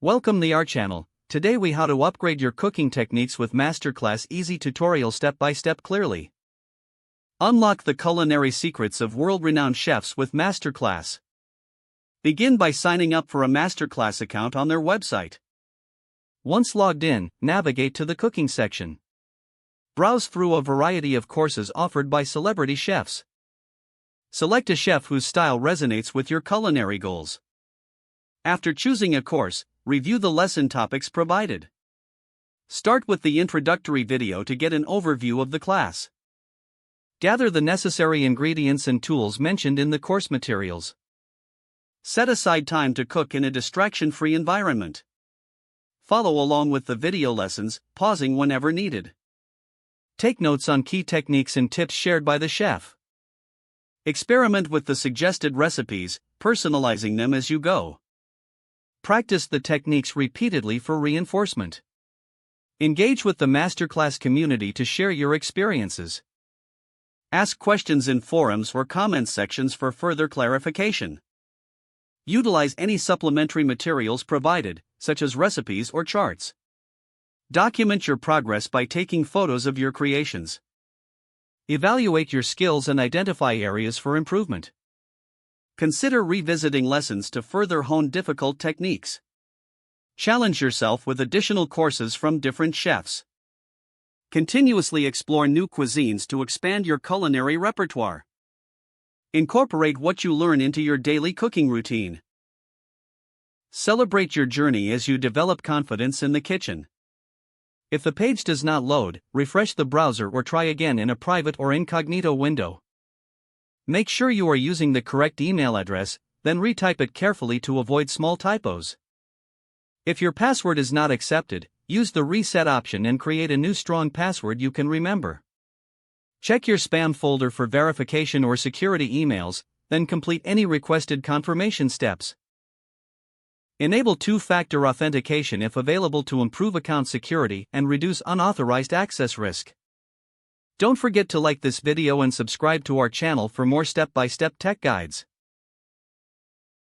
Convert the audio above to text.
Welcome to our channel. Today we how to upgrade your cooking techniques with Masterclass easy tutorial step-by-step clearly. Unlock the culinary secrets of world-renowned chefs with Masterclass. Begin by signing up for a Masterclass account on their website. Once logged in, navigate to the cooking section. Browse through a variety of courses offered by celebrity chefs. Select a chef whose style resonates with your culinary goals. After choosing a course, review the lesson topics provided. Start with the introductory video to get an overview of the class. Gather the necessary ingredients and tools mentioned in the course materials. Set aside time to cook in a distraction-free environment. Follow along with the video lessons, pausing whenever needed. Take notes on key techniques and tips shared by the chef. Experiment with the suggested recipes, personalizing them as you go. Practice the techniques repeatedly for reinforcement. Engage with the Masterclass community to share your experiences. Ask questions in forums or comments sections for further clarification. Utilize any supplementary materials provided, such as recipes or charts. Document your progress by taking photos of your creations. Evaluate your skills and identify areas for improvement. Consider revisiting lessons to further hone difficult techniques. Challenge yourself with additional courses from different chefs. Continuously explore new cuisines to expand your culinary repertoire. Incorporate what you learn into your daily cooking routine. Celebrate your journey as you develop confidence in the kitchen. If the page does not load, refresh the browser or try again in a private or incognito window. Make sure you are using the correct email address, then retype it carefully to avoid small typos. If your password is not accepted, use the reset option and create a new strong password you can remember. Check your spam folder for verification or security emails, then complete any requested confirmation steps. Enable two-factor authentication if available to improve account security and reduce unauthorized access risk. Don't forget to like this video and subscribe to our channel for more step-by-step tech guides.